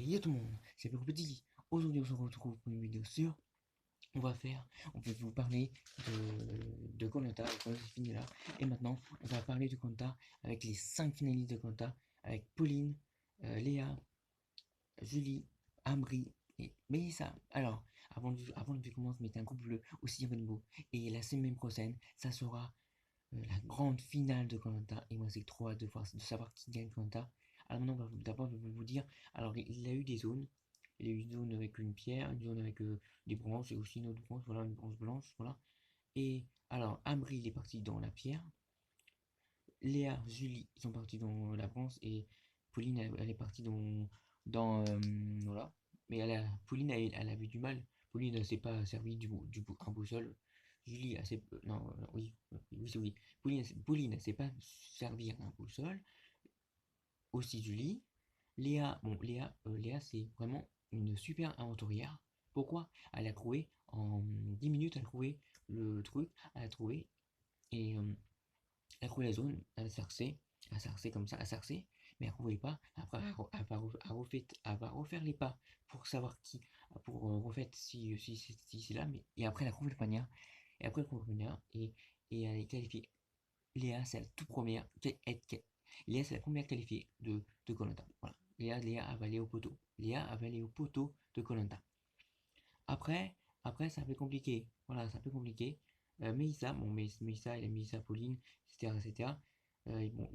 Yo tout le monde, c'est Père Petit. Aujourd'hui, on se retrouve pour une vidéo sur. On va faire, on va vous parler de koh c'est fini là. Et maintenant, on va parler de koh avec les 5 finalistes de koh avec Pauline, Léa, Julie, Amri et Mélissa. Alors, avant de commencer, mettez un groupe bleu aussi rainbow. Et la semaine prochaine, ça sera la grande finale de koh et moi, c'est trop hâte de savoir qui gagne koh. Alors maintenant, d'abord, je vais vous dire. Alors, il a eu des zones. Il y a eu une zone avec une pierre, une zone avec des branches et aussi une autre branche, voilà, une branche blanche, voilà. Et alors, Amri, il est parti dans la pierre. Léa, Julie, ils sont partis dans la branche et Pauline, elle est partie dans voilà. Mais Pauline, elle avait du mal. Pauline, elle s'est pas servi un boussole. Julie, elle s'est, non, oui, oui, c'est oui. Pauline, elle s'est pas servi un boussole. Aussi Julie. Léa, c'est vraiment une super aventurière. Pourquoi? Elle a trouvé en 10 minutes, elle a trouvé le truc, elle a trouvé et elle a trouvé la zone, elle a sarcé comme ça, elle a sarcé, mais elle ne trouvait pas. Après, elle va refaire les pas pour savoir qui, pour refaire si c'est là, mais et après elle a trouvé le poignard, et après elle trouve le poignard, et elle est qualifiée. Léa, c'est la toute première. Léa, c'est la première qualifiée de koh. Voilà. Léa a valé au poteau. Léa a valé au poteau de koh. Après, après, c'est un peu compliqué. Voilà, c'est un peu compliqué. Mélissa, bon, Mélissa, il a Mélissa, Pauline, etc. etc. Bon,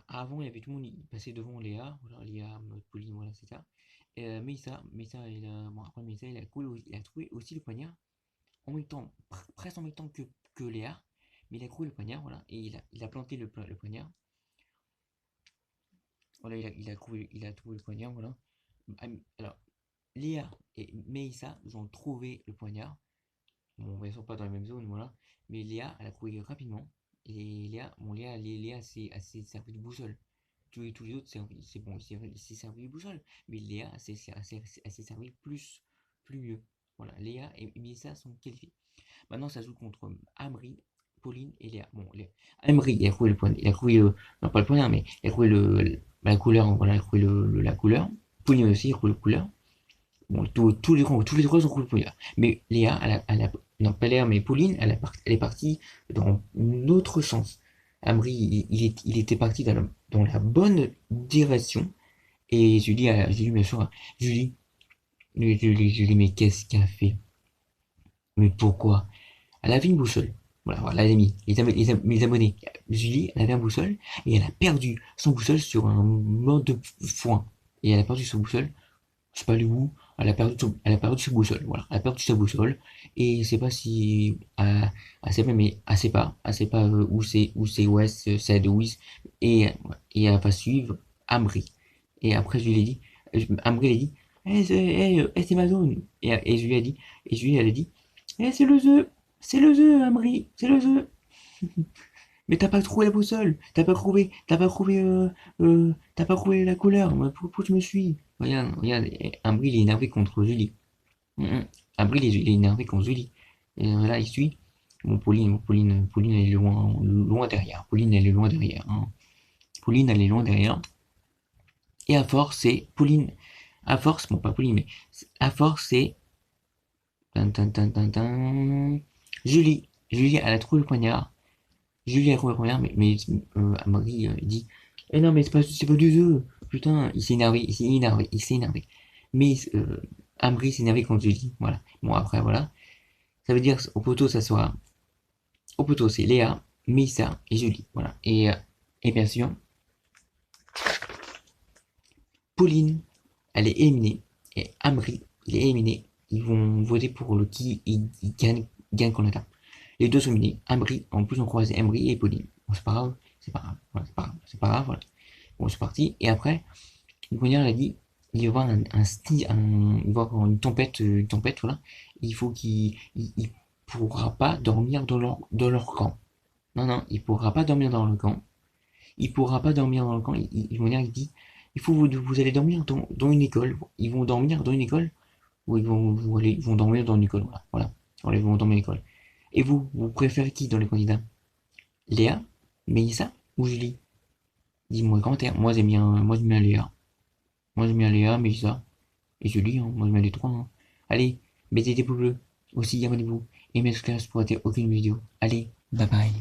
avant, il y avait tout le monde, il passait devant Léa. Voilà, Léa, Pauline, voilà, etc. Mélissa, bon, après, Mélissa, il a trouvé aussi le poignard en même temps, presque en même temps que Léa, mais il a trouvé le poignard, voilà, et il a planté le poignard. Voilà, il a trouvé le poignard, voilà. Alors, Léa et Meissa, ils ont trouvé le poignard. Bon, ils sont pas dans la même zone, voilà. Mais Léa, elle a trouvé rapidement. Et Léa s'est servi de boussole. Tous les autres, c'est bon, il s'est servi de boussole. Mais Léa, elle s'est servi plus mieux. Voilà, Léa et Mélissa sont qualifiés. Maintenant, ça joue contre Amri, Pauline et Léa. Bon, Amri, il a trouvé le point, il a trouvé non pas le point, mais il a trouvé la couleur, voilà, il a trouvé la couleur. Pauline aussi, il a trouvé la couleur. Bon, tous les trois ont trouvé le poignard. Mais Léa, non pas Léa, mais Pauline, elle est partie dans l'autre sens. Amri, il était parti dans la bonne direction. Et Julie, bien sûr, Julie, mais qu'est-ce qu'elle a fait? Mais pourquoi? Elle avait une boussole. Voilà, les amis, mes abonnés. Julie, elle avait un boussole et elle a perdu son boussole sur un mode de foin. Et elle a perdu son boussole, je sais pas où, elle a perdu sa boussole. Voilà, elle a perdu sa boussole et je sais pas si, elle sait pas, mais elle sait pas où c'est ouest, c'est ouest et elle va suivre Amri. Et après, je lui ai dit, Amri, elle a dit, c'est ma zone. Et je lui ai dit, et Julie, elle a dit, c'est le jeu. C'est le jeu, Amri, c'est le jeu. Mais t'as pas trouvé la boussole, t'as pas trouvé la couleur. Pourquoi tu me suis? Regarde, Amri il est énervé contre Julie. Amri il est énervé contre Julie. Et là il suit. Pauline elle est loin derrière. Pauline elle est loin derrière, hein. Pauline elle est loin derrière. Et à force c'est Pauline. À force, bon pas Pauline mais à force c'est Julie elle a trouvé le poignard. Julie a trouvé le poignard Amaury dit eh non, mais c'est pas du jeu. Putain, il s'est énervé. Mais Amaury s'est énervé contre Julie. Voilà. Bon, après, voilà. Ça veut dire au poteau, ça sera. Au poteau, c'est Léa, Mélissa et Julie. Voilà. Et bien sûr, Pauline, elle est éliminée. Et Amaury, il est éliminé. Ils vont voter pour le qui il gagne qu'on attend. Les deux sont éliminés. Amaury, en plus, on croise Amaury et Pauline. Bon, c'est pas grave. C'est pas grave. Voilà, c'est pas grave. C'est pas grave. Voilà. Bon, c'est parti. Et après, le poignard a dit, il va y avoir il va y avoir une tempête, voilà. Il faut il pourra pas dormir dans leur camp. Non, non, il pourra pas dormir dans le camp. Il pourra pas dormir dans le camp. Le poignard, il dit, il faut vous allez dormir dans une école. Ils vont dormir dans une école ou ils vont dormir dans une école. Voilà, voilà. Voilà, ils vont dormir dans l'école. Et vous préférez qui dans les candidats? Léa, Mélissa ou Julie? Dis-moi en commentaire. Moi j'aime bien Léa. Moi j'aime bien Léa, Mélissa. Et je lis, hein, moi je mets les trois. Hein. Allez, mettez des pouces bleus. Aussi, abonnez-vous. Et mettez classe pour rater aucune vidéo. Allez, bye bye.